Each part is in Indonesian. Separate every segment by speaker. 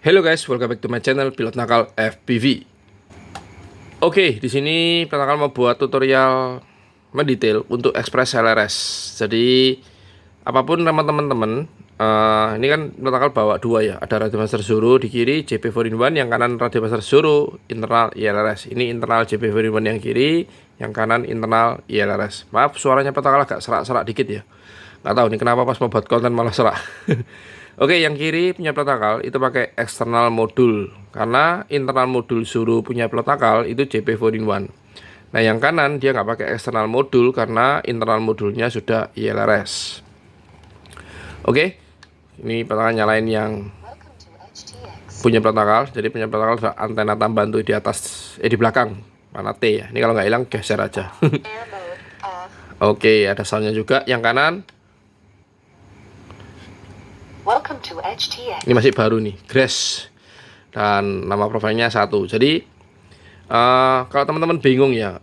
Speaker 1: Hello guys, welcome back to my channel Pilot Nakal FPV. Oke, di sini Pilot Nakal mau buat tutorial mendetail untuk Express LRS. Jadi apapun teman-teman, ini kan Pilot Nakal bawa dua ya. Ada radio master Zuru di kiri, JP 4-in-1, yang kanan radio master Zuru internal ILRS. Ini internal JP 4-in-1 yang kiri, yang kanan internal ILRS. Maaf suaranya Pilot Nakal agak serak-serak dikit ya. Nggak tahu nih kenapa pas mau buat konten malah serak. Oke, yang kiri punya Pilot itu pakai eksternal modul, karena internal modul Zuru punya Pilot itu JP 4-in-1. Nah, yang kanan dia nggak pakai eksternal modul karena internal modulnya sudah ILRS. Oke, ini Pilot nyalain yang punya Pilot. Jadi punya Pilot ada antena tambahan tuh di atas, di belakang. Mana T ya? Ini kalau nggak hilang geser aja. Oke, ada soundnya juga. Yang kanan.
Speaker 2: Welcome to HTX.
Speaker 1: Ini masih baru nih, Grace, dan nama profilnya 1. Jadi kalau teman-teman bingung ya,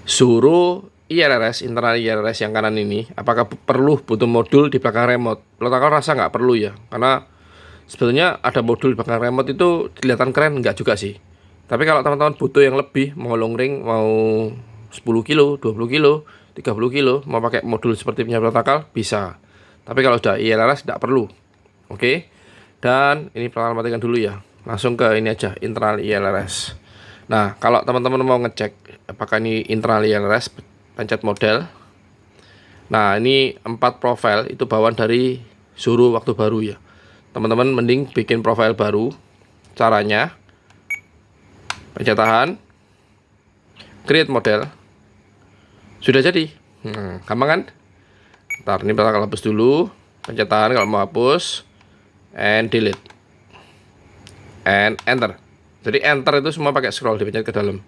Speaker 1: Zuru ILRS, internal ILRS yang kanan ini, apakah perlu butuh modul di belakang remote? Pilot rasa nggak perlu ya, karena sebetulnya ada modul di belakang remote itu kelihatan keren, nggak juga sih. Tapi kalau teman-teman butuh yang lebih, mau long ring, mau 10 kilo, 20 kilo, 30 kilo, mau pakai modul seperti punya Pilot bisa. Tapi kalau udah ILRS tidak perlu. Oke. Dan ini pelan matikan dulu ya. Langsung ke ini aja, internal ILRS. Nah, kalau teman-teman mau ngecek apakah ini internal ILRS, pencet model. Nah, ini 4 profil itu bawaan dari Zuru waktu baru ya. Teman-teman mending bikin profil baru. Caranya pencet tahan, create model. Sudah jadi. Gampang kan? Ntar ini kita hapus dulu, pencet tahan kalau mau hapus, and delete, and enter. Jadi enter itu semua pakai scroll, dipencet ke dalam.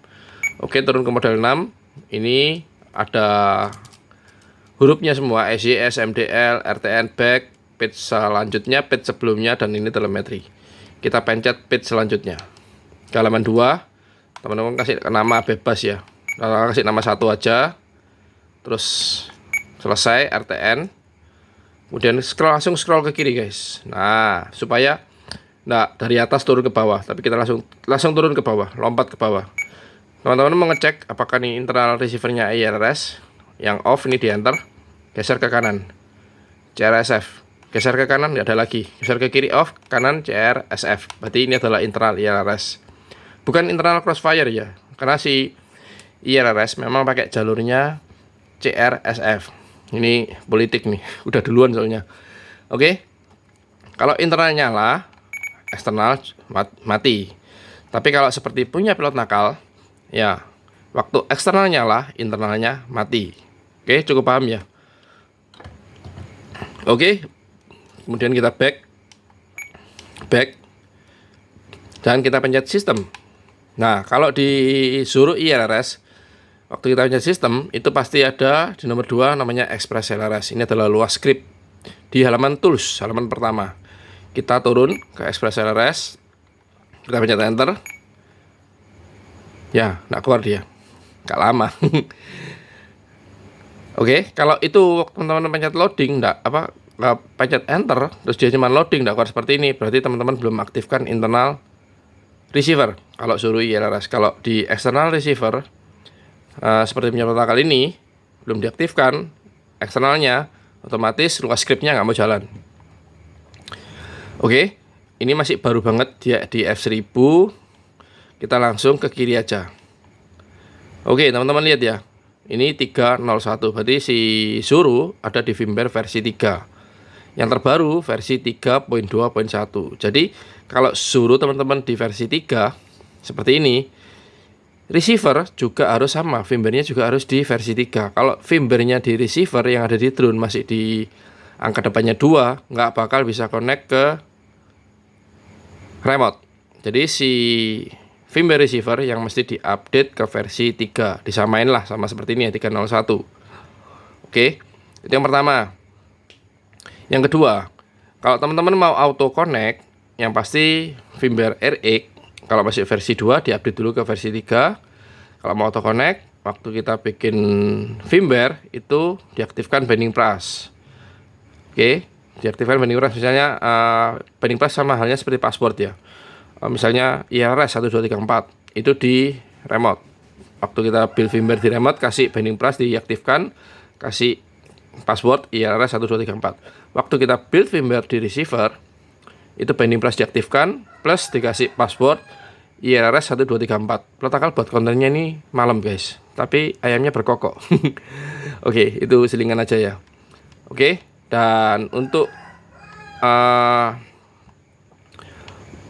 Speaker 1: Oke, turun ke model 6. Ini ada hurufnya semua, SY, SMDL, RTN, back, page selanjutnya, page sebelumnya, dan ini telemetri. Kita pencet page selanjutnya. Ke halaman 2, teman-teman kasih nama bebas ya. Kasih nama 1 aja. Terus selesai RTN, kemudian langsung scroll ke kiri guys. Nah, supaya dari atas turun ke bawah, tapi kita langsung turun ke bawah, lompat ke bawah. Teman-teman mau ngecek apakah nih internal receivernya ILRS yang off, ini di enter, geser ke kanan, CRSF, geser ke kanan, nggak ada lagi, geser ke kiri off, kanan CRSF. Berarti ini adalah internal ILRS, bukan internal crossfire ya, karena si ILRS memang pakai jalurnya CRSF. Ini politik nih, udah duluan soalnya. Oke, kalau internal nyala, eksternal mati. Tapi kalau seperti punya Pilot Nakal, ya waktu eksternal nyala, internalnya mati. Oke, cukup paham ya. Oke, kemudian kita back, dan kita pencet sistem. Nah, kalau di Zuru ILRS, waktu kita punya sistem, itu pasti ada di nomor 2 namanya Express LRS. Ini adalah luas script di halaman tools, halaman pertama. Kita turun ke Express LRS, kita pencet enter. Ya, nggak keluar dia, nggak lama. Oke, kalau itu teman-teman pencet loading, nggak pencet enter, terus dia cuma loading, nggak keluar seperti ini, berarti teman-teman belum aktifkan internal receiver. Kalau Zuru ILRS, kalau di external receiver, seperti punya Pilot kali ini belum diaktifkan eksternalnya, otomatis luas scriptnya nggak mau jalan. Oke, ini masih baru banget dia di F1000. Kita langsung ke kiri aja. Oke, teman-teman lihat ya, ini 301, berarti si Zuru ada di firmware versi 3. Yang terbaru versi 3.2.1. Jadi kalau Zuru teman-teman di versi 3 seperti ini, receiver juga harus sama, firmware-nya juga harus di versi 3. Kalau firmware-nya di receiver yang ada di drone masih di angka depannya 2, nggak bakal bisa connect ke remote. Jadi si firmware receiver yang mesti diupdate ke versi 3. Disamain lah sama seperti ini ya, 301. Oke, itu yang pertama. Yang kedua, kalau teman-teman mau auto connect, yang pasti firmware RX, kalau masih versi 2 diupdate dulu ke versi 3. Kalau mau auto connect, waktu kita bikin firmware itu diaktifkan binding brush. Oke, Diaktifkan binding press misalnya binding press sama halnya seperti password ya. Misalnya IRS 1234 itu di remote. Waktu kita build firmware di remote, kasih binding press diaktifkan, kasih password IRS 1234. Waktu kita build firmware di receiver, itu binding press diaktifkan plus dikasih password IRS 1234. Protokol buat kontennya ini malam guys, tapi ayamnya berkokok. Oke, itu selingan aja ya. Oke, dan untuk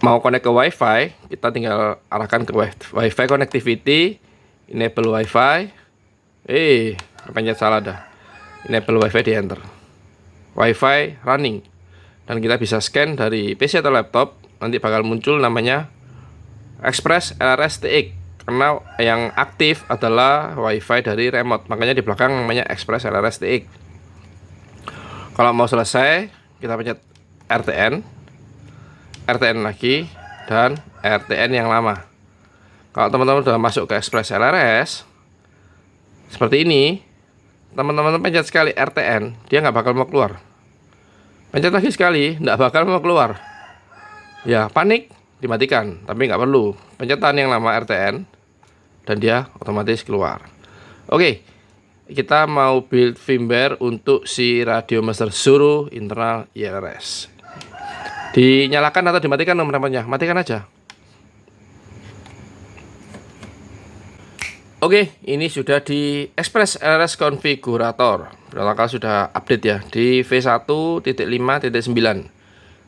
Speaker 1: mau connect ke WiFi, kita tinggal arahkan ke WiFi connectivity, enable WiFi. Pencet salah dah. Enable WiFi di enter. WiFi running. Dan kita bisa scan dari PC atau laptop, nanti bakal muncul namanya Express LRS TX. Karena yang aktif adalah WiFi dari remote, makanya di belakang namanya Express LRS TX. Kalau mau selesai, kita pencet RTN lagi, dan RTN yang lama. Kalau teman-teman sudah masuk ke Express LRS seperti ini, teman-teman pencet sekali RTN, dia nggak bakal mau keluar. Pencet lagi sekali, nggak bakal mau keluar. Ya, panik, dimatikan, tapi nggak perlu. Pencetan yang lama RTN, dan dia otomatis keluar. Oke, kita mau build firmware untuk si Radio Master Suru internal IRS. Dinyalakan atau dimatikan nomor-nomornya? Matikan aja. Oke, ini sudah di Express LRS Configurator. Protokol sudah update ya di V1.5.9.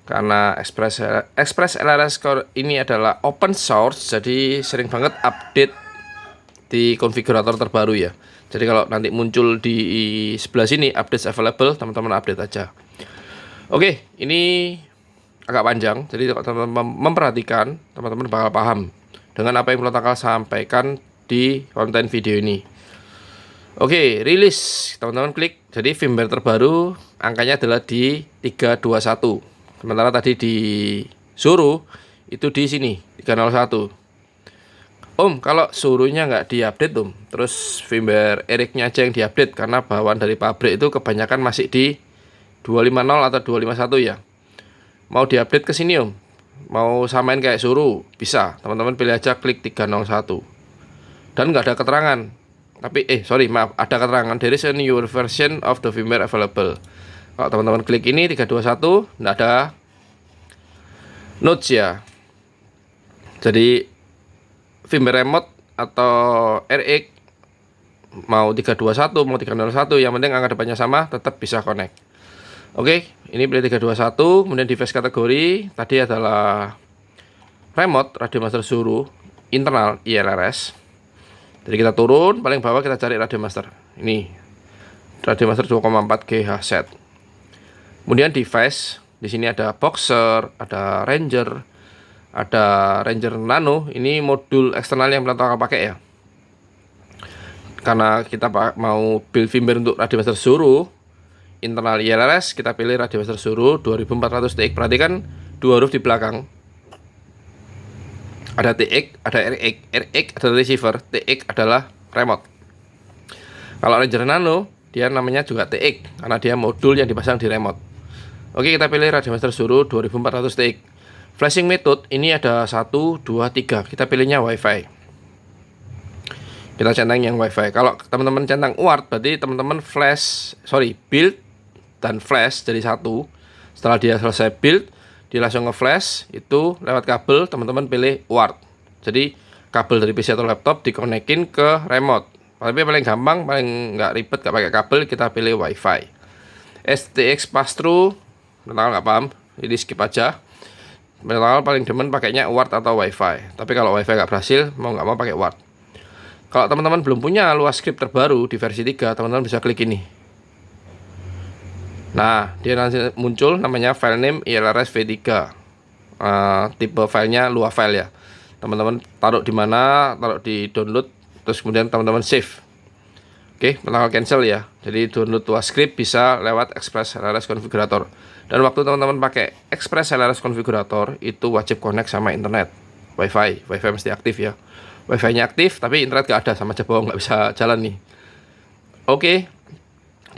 Speaker 1: Karena Express LRS ini adalah open source, jadi sering banget update di konfigurator terbaru ya. Jadi kalau nanti muncul di sebelah sini updates available, teman-teman update aja. Oke, ini agak panjang, jadi kalau teman-teman memperhatikan, teman-teman bakal paham dengan apa yang protokol sampaikan di konten video ini. Oke, rilis, teman-teman klik. Jadi firmware terbaru angkanya adalah di 321. Sementara tadi di Suru itu di sini 301. Kalau suruhnya nggak diupdate terus firmware ERIC-nya aja yang diupdate, karena bawaan dari pabrik itu kebanyakan masih di 250 atau 251 ya. Mau diupdate ke sini mau samain kayak Suru, bisa. Teman-teman pilih aja klik 301. Dan nggak ada keterangan. Tapi ada keterangan, there is a new version of the firmware available. Kalau teman-teman klik ini 321, nggak ada notes ya. Jadi firmware remote atau RX mau 321 mau 301, yang penting angka depannya sama, tetap bisa connect. Oke, ini pilih 321, kemudian device kategori tadi adalah remote Radio Master Suru internal IRS. Jadi kita turun paling bawah, kita cari Radio Master. Ini Radio Master 2,4 GHz set. Kemudian device, di sini ada Boxer, ada Ranger Nano. Ini modul eksternal yang protokol pakai ya. Karena kita mau build firmware untuk Radio Master Suru internal IRS, kita pilih Radio Master Suru 2400 TX. Perhatikan dua huruf di belakang. Ada TX, ada RX. RX adalah receiver, TX adalah remote. Kalau Ranger Nano, dia namanya juga TX karena dia modul yang dipasang di remote. Oke, kita pilih Radio Master Suru 2400 TX. Flashing method ini ada 1, 2, 3. Kita pilihnya WiFi. Kita centang yang WiFi. Kalau teman-teman centang UART, berarti teman-teman build dan flash jadi satu. Setelah dia selesai build, dia langsung nge-flash, itu lewat kabel, teman-teman pilih UART. Jadi kabel dari PC atau laptop dikonekin ke remote. Tapi paling gampang, paling nggak ribet, nggak pakai kabel, kita pilih WiFi. STX pass-through, protokol nggak paham, jadi skip aja. Protokol paling demen pakainya UART atau WiFi. Tapi kalau WiFi nggak berhasil, mau nggak mau pakai UART. Kalau teman-teman belum punya luas script terbaru di versi 3, teman-teman bisa klik ini. Nah, dia nanti muncul namanya file name ILRS V3. Tipe filenya luas file ya. Teman-teman taruh di mana, taruh di download, terus kemudian teman-teman save. Oke, protokol cancel ya. Jadi download luas script bisa lewat Express LRS Configurator. Dan waktu teman-teman pakai Express LRS Configurator, itu wajib connect sama internet. WiFi mesti aktif ya. WiFi-nya aktif, tapi internet gak ada, sama aja bohong, nggak bisa jalan nih. Oke,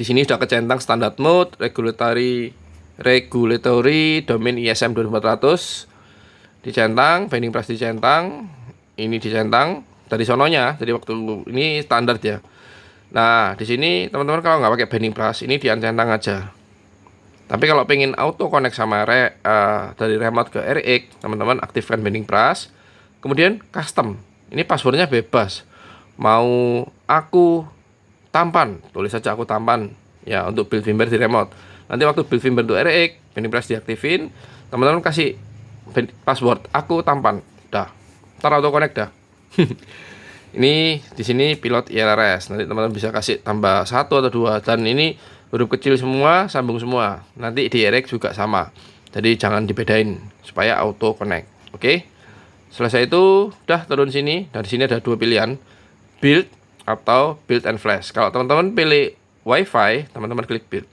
Speaker 1: di sini sudah kecentang standard mode, regulatory regulatory domain ISM 2400 dicentang, binding price dicentang, ini dicentang dari sononya, jadi waktu ini standar ya. Nah, di sini teman-teman kalau nggak pakai binding price, ini diancentang aja. Tapi kalau pengen auto connect sama dari remote ke RX, teman-teman aktifkan binding price, kemudian custom. Ini passwordnya bebas. Mau aku tampan, tulis saja aku tampan ya untuk build firmware di remote. Nanti waktu build firmware untuk RX, binding price diaktifin, teman-teman kasih password aku tampan, dah, ntar auto connect dah. Ini di sini pilot IRRS. Nanti teman-teman bisa kasih tambah 1 atau 2, dan ini huruf kecil semua, sambung semua. Nanti di RX juga sama. Jadi jangan dibedain supaya auto connect. Oke. Selesai itu udah turun sini. Dan di sini ada 2 pilihan, build atau build and flash. Kalau teman-teman pilih WiFi, teman-teman klik build.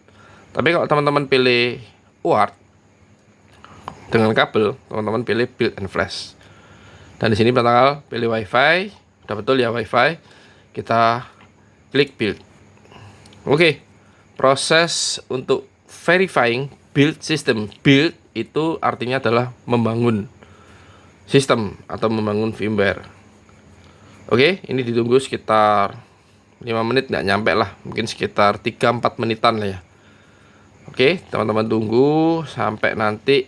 Speaker 1: Tapi kalau teman-teman pilih UART dengan kabel, teman-teman pilih build and flash. Dan di sini tanggal pilih WiFi, udah betul ya WiFi. Kita klik build. Oke. Proses untuk verifying build system. Build itu artinya adalah membangun sistem atau membangun firmware. Oke, ini ditunggu sekitar 5 menit, nggak nyampe lah, mungkin sekitar 3-4 menitan lah ya. Oke, teman-teman tunggu sampai nanti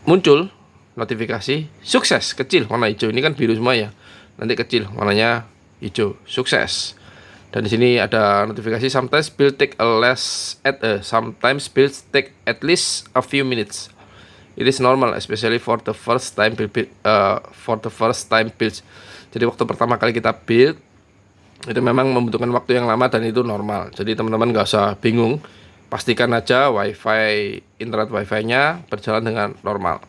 Speaker 1: muncul notifikasi sukses kecil warna hijau. Ini kan biru semua ya, nanti kecil warnanya hijau, sukses. Dan di sini ada notifikasi sometimes build take sometimes build take at least a few minutes. It is normal especially for the first time build. Jadi waktu pertama kali kita build itu memang membutuhkan waktu yang lama dan itu normal. Jadi teman-teman nggak usah bingung, pastikan aja internet wifi-nya berjalan dengan normal.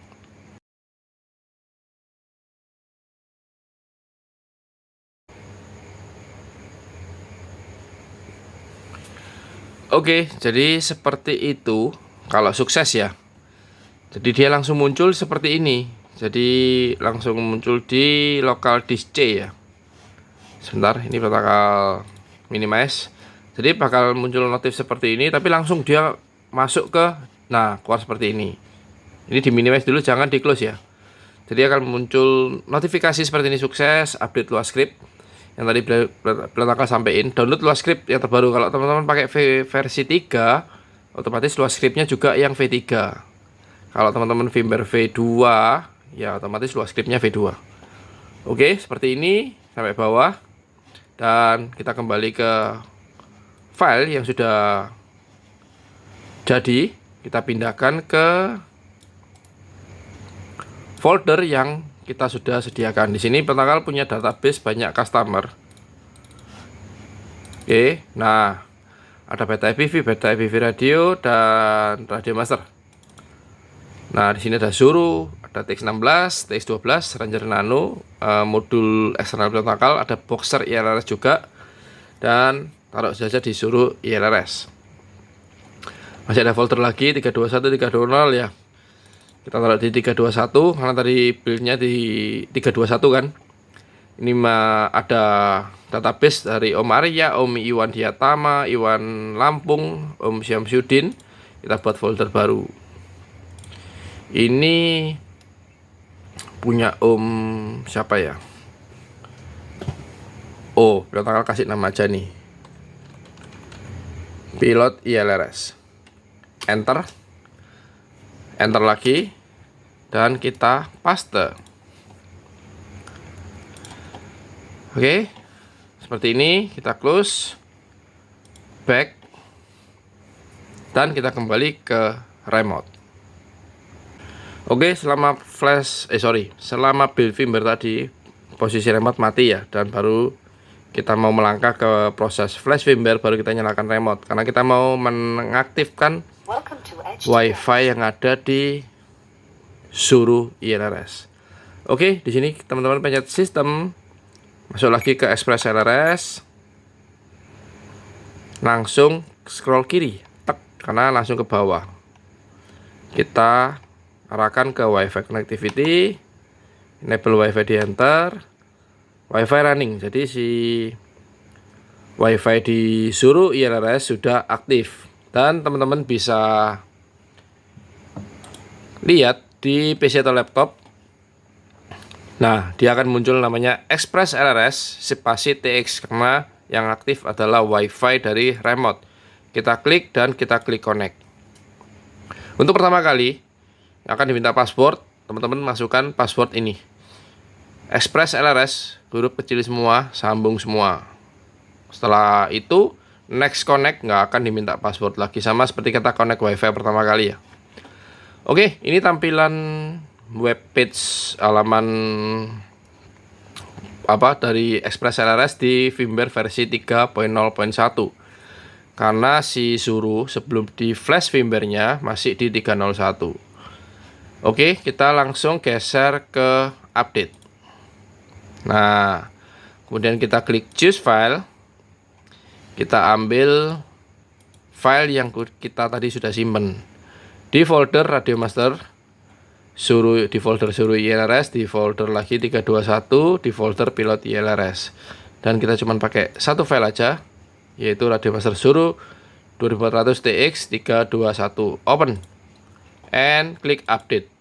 Speaker 1: Oke, jadi seperti itu kalau sukses ya. Jadi dia langsung muncul seperti ini. Jadi langsung muncul di local disk C ya. Sebentar, ini bakal minimize. Jadi bakal muncul notif seperti ini, tapi langsung dia masuk ke, keluar seperti ini. Ini di minimize dulu, jangan di close ya. Jadi akan muncul notifikasi seperti ini, sukses, update luas script yang tadi belakang sampein. Download luas script yang terbaru. Kalau teman-teman pakai versi 3, otomatis luas scriptnya juga yang V3. Kalau teman-teman firmware V2, ya otomatis luas scriptnya V2. Oke, seperti ini sampai bawah. Dan kita kembali ke file yang sudah jadi, kita pindahkan ke folder yang kita sudah sediakan. Di sini Pentanggal punya database banyak customer. Oke, nah ada beta EPV radio, dan radio master. Nah, di sini ada Zuru, ada TX16, TX12, Ranger Nano, modul eksternal Pentanggal, ada Boxer IRRS juga, dan taruh saja di Zuru IRRS. Masih ada folder lagi 321, 320 ya. Kita taruh di 321 karena tadi buildnya di 321 kan. Ini ada database dari Om Arya, Om Iwan Diatama, Iwan Lampung, Om Syamsuddin. Kita buat folder baru. Ini punya Om siapa ya? Oh, Pilot kasih nama aja nih. Pilot IRRS. Enter lagi, dan kita paste. Oke, seperti ini. Kita close, back, dan kita kembali ke remote. Oke, selama build firmware tadi posisi remote mati ya, dan baru kita mau melangkah ke proses flash firmware, baru kita nyalakan remote karena kita mau mengaktifkan WiFi yang ada di Zuru IRRS. Oke, di sini teman-teman pencet sistem, masuk lagi ke Express IRRS, langsung scroll kiri, karena langsung ke bawah. Kita arahkan ke WiFi connectivity, enable WiFi di enter, WiFi running. Jadi si WiFi di Zuru IRRS sudah aktif. Dan teman-teman bisa lihat di PC atau laptop. Nah, dia akan muncul namanya Express LRS Spasi TX karena yang aktif adalah WiFi dari remote. Kita klik dan kita klik connect. Untuk pertama kali akan diminta password. Teman-teman masukkan password ini. Express LRS, huruf kecil semua, sambung semua. Setelah itu, next connect nggak akan diminta password lagi. Sama seperti kita connect WiFi pertama kali ya. Oke, ini tampilan webpage halaman dari Express LRS di firmware versi 3.0.1. Karena si Suru sebelum di flash firmware-nya masih di 3.01. Oke, kita langsung geser ke update. Nah, kemudian kita klik choose file. Kita ambil file yang kita tadi sudah simpen di folder Radio Master, di folder Suru ILRS, di folder lagi 321, di folder pilot ILRS. Dan kita cuma pakai satu file aja, yaitu Radio Master Suru 2400 TX 321. Open and klik update.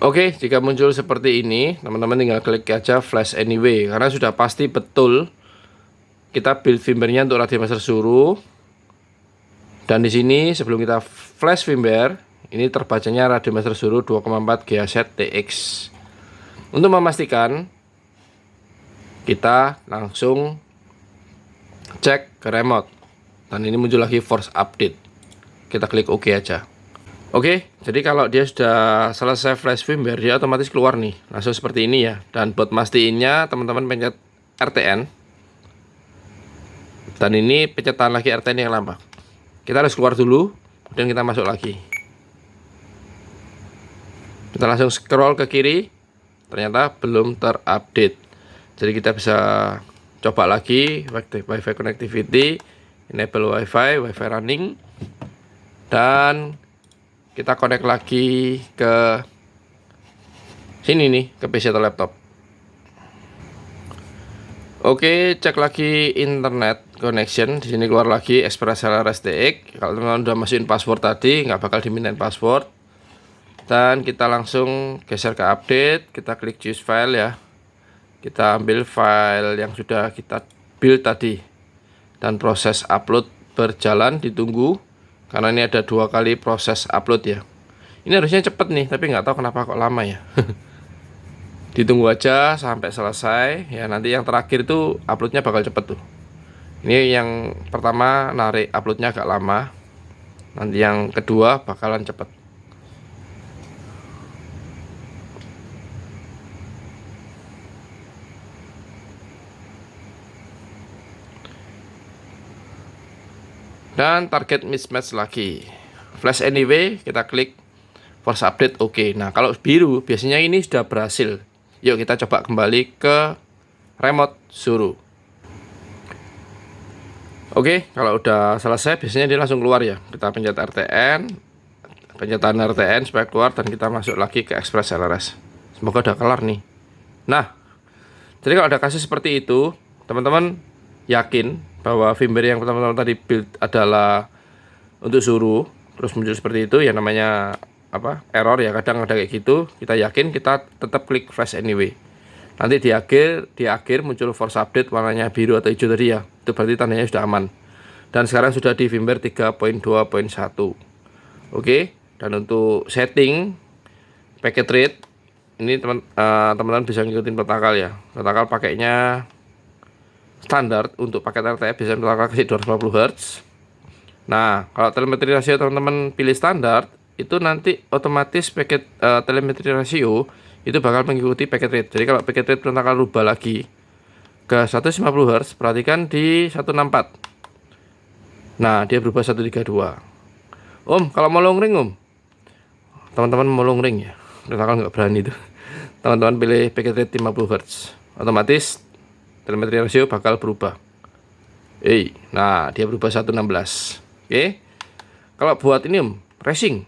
Speaker 1: Oke, jika muncul seperti ini, teman-teman tinggal klik aja flash anyway karena sudah pasti betul kita build firmware-nya untuk Radio Master Suru. Dan di sini sebelum kita flash firmware, ini terbacanya Radio Master Suru 2,4 GHz TX. Untuk memastikan, kita langsung cek ke remote. Dan ini muncul lagi force update. Kita klik OK aja. Oke, jadi kalau dia sudah selesai flash firmware, dia otomatis keluar nih, langsung seperti ini ya. Dan buat mastiinnya, teman-teman pencet RTN. Dan ini pencetan lagi RTN yang lama. Kita harus keluar dulu, kemudian kita masuk lagi. Kita langsung scroll ke kiri, ternyata belum terupdate. Jadi kita bisa coba lagi Wi-Fi connectivity, enable Wi-Fi running, dan kita connect lagi ke sini nih, ke PC atau laptop. Oke, cek lagi internet connection. Di sini keluar lagi Express LRS TX. Kalau teman-teman udah masukin password tadi, nggak bakal dimintain password. Dan kita langsung geser ke update. Kita klik choose file ya. Kita ambil file yang sudah kita build tadi. Dan proses upload berjalan, ditunggu. Karena ini ada 2 kali proses upload ya. Ini harusnya cepet nih, tapi nggak tahu kenapa kok lama ya. Ditunggu aja sampai selesai. Ya nanti yang terakhir itu uploadnya bakal cepet tuh. Ini yang pertama narik uploadnya agak lama. Nanti yang kedua bakalan cepet. Dan target mismatch lagi. Flash anyway, kita klik force update oke. Nah, kalau biru biasanya ini sudah berhasil. Yuk kita coba kembali ke remote Suru. Oke, kalau udah selesai biasanya dia langsung keluar ya. Kita pencet RTN, pencetan RTN supaya keluar dan kita masuk lagi ke Express LRS. Semoga udah kelar nih. Nah, jadi kalau ada kasus seperti itu, teman-teman yakin bahwa firmware yang teman-teman tadi build adalah untuk Suru, terus muncul seperti itu ya, namanya error ya, kadang ada kayak gitu. Kita yakin, kita tetap klik flash anyway. Nanti di akhir muncul force update warnanya biru atau hijau tadi ya, itu berarti tandanya sudah aman. Dan sekarang sudah di firmware 3.2.1. Oke, dan untuk setting packet rate ini teman-teman bisa ngikutin protokol ya. Protokol pakainya standar untuk paket LTE bisa protokol kasih 250 Hz. Nah, kalau telemetri rasio teman-teman pilih standar, itu nanti otomatis paket telemetri rasio itu bakal mengikuti packet rate. Jadi kalau packet rate protokol rubah lagi ke 150 Hz, perhatikan di 164. Nah, dia berubah 132. Om, kalau mau long ring teman-teman mau long ring ya. Protokol nggak berani itu. Teman-teman pilih packet rate 50 Hz, otomatis telemetri rasio bakal berubah. Nah dia berubah 116. Oke. Kalau buat ini racing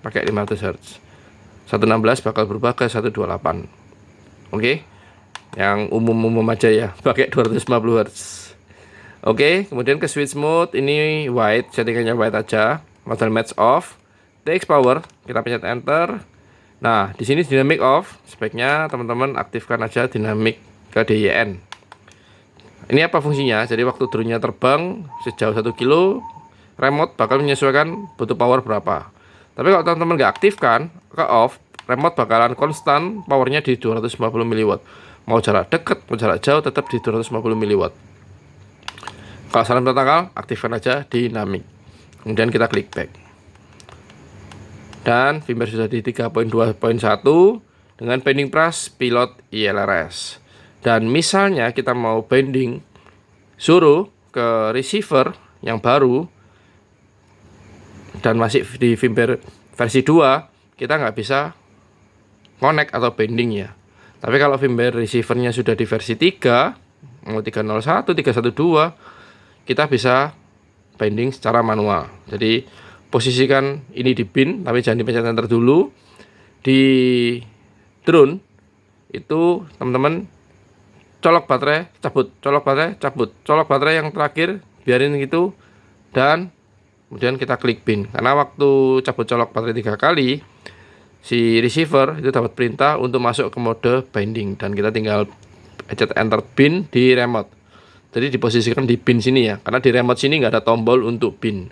Speaker 1: pakai 500 Hz, 116 bakal berubah ke 128. Oke. Yang umum aja ya, pakai 250 Hz. Oke, kemudian ke switch mode ini white, settingannya white aja. Model match off, TX power, kita pencet enter. Nah, di sini dynamic off, sebaiknya teman-teman aktifkan aja dynamic ke DYN. Ini apa fungsinya? Jadi waktu drone-nya terbang sejauh 1 kilo, remote bakal menyesuaikan butuh power berapa. Tapi kalau teman-teman nggak aktifkan ke off, remote bakalan konstan powernya di 250 mW. Mau jarak dekat, mau jarak jauh tetap di 250 mW. Kalau salam protokol, aktifkan aja dynamic. Kemudian kita klik back. Dan firmware sudah di 3.2.1 dengan binding press pilot ILRS. Dan misalnya kita mau binding suruh ke receiver yang baru dan masih di firmware versi 2, kita nggak bisa connect atau binding ya. Tapi kalau firmware receivernya sudah di versi 3, mau 301, 312, kita bisa binding secara manual. Jadi posisikan ini di pin, tapi jangan dipencet enter dulu. Di drone itu teman-teman colok baterai, cabut, colok baterai, cabut, colok baterai yang terakhir biarin gitu, dan kemudian kita klik pin. Karena waktu cabut colok baterai 3 kali, si receiver itu dapat perintah untuk masuk ke mode binding, dan kita tinggal pencet enter pin di remote. Jadi diposisikan di pin sini ya, karena di remote sini nggak ada tombol untuk pin.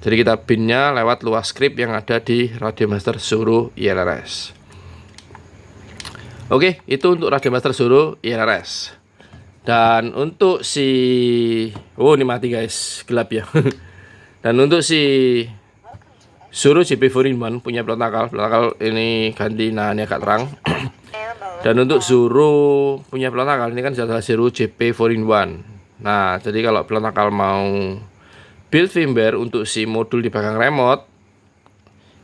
Speaker 1: Jadi kita pinnya lewat luas script yang ada di Radiomaster Suruh ILRS. Oke, itu untuk Radiomaster Suruh ILRS. Dan untuk si ini mati guys, gelap ya. Dan untuk si Suruh JP4-in-1 punya protokol ini ganti, nah ini agak terang. Dan untuk Suruh punya protokol ini kan adalah Suruh JP4-in-1. Nah, jadi kalau protokol mau build firmware untuk si modul di belakang remote,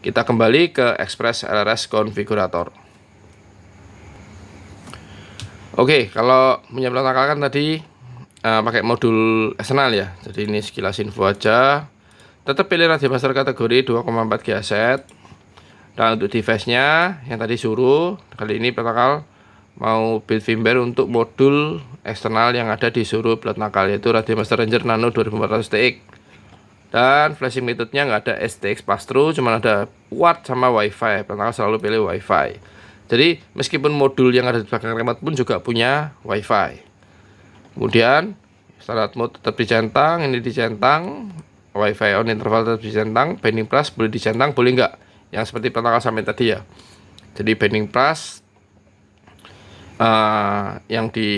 Speaker 1: kita kembali ke Express LRS Configurator. Oke, kalau punya protokol kan tadi pakai modul eksternal ya. Jadi ini sekilas info aja. Tetap pilih Radiomaster kategori 2,4 GHz. Dan untuk device-nya yang tadi Suruh, kali ini protokol mau build firmware untuk modul eksternal yang ada di Suruh protokol, yaitu Radiomaster Ranger Nano 2400 TX. Dan flashing metode-nya nggak ada STX pass-through, cuma ada UART sama WiFi. Pertama selalu pilih WiFi. Jadi meskipun modul yang ada di belakang remote pun juga punya WiFi. Kemudian standard mode tetap dicentang, ini dicentang, WiFi on interval tetap dicentang, binding press boleh dicentang, boleh nggak? Yang seperti pertama sampai tadi ya. Jadi binding press yang di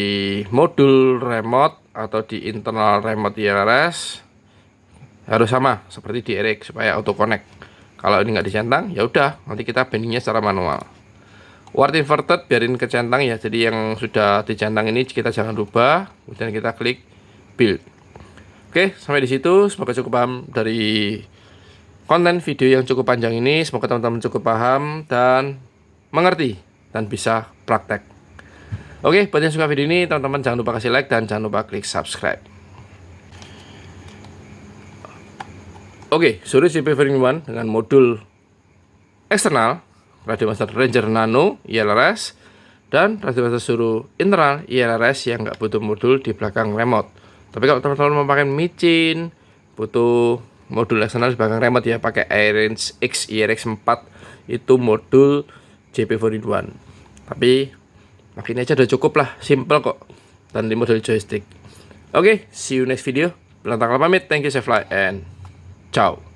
Speaker 1: modul remote atau di internal remote ILRS harus sama seperti di RX supaya auto connect. Kalau ini nggak dicentang, ya udah nanti kita bindingnya secara manual. Word inverted biarin kecentang ya. Jadi yang sudah dicentang ini kita jangan rubah. Kemudian kita klik build. Oke, sampai di situ. Semoga cukup paham dari konten video yang cukup panjang ini. Semoga teman-teman cukup paham dan mengerti dan bisa praktek. Oke, buat yang suka video ini, teman-teman jangan lupa kasih like dan jangan lupa klik subscribe. Oke, Suruh JP4-in-1 dengan modul eksternal Radiomaster Ranger Nano ILRS dan Radiomaster Suruh internal ILRS yang nggak butuh modul di belakang remote. Tapi kalau teman-teman mau pakai micin, butuh modul eksternal di belakang remote ya, pakai iRange X IRX 4 itu modul JP4-in-1. Tapi ini aja udah cukup lah, simple kok, dan di model joystick. Oke, see you next video. Belantang pamit, thank you, save light, and ciao.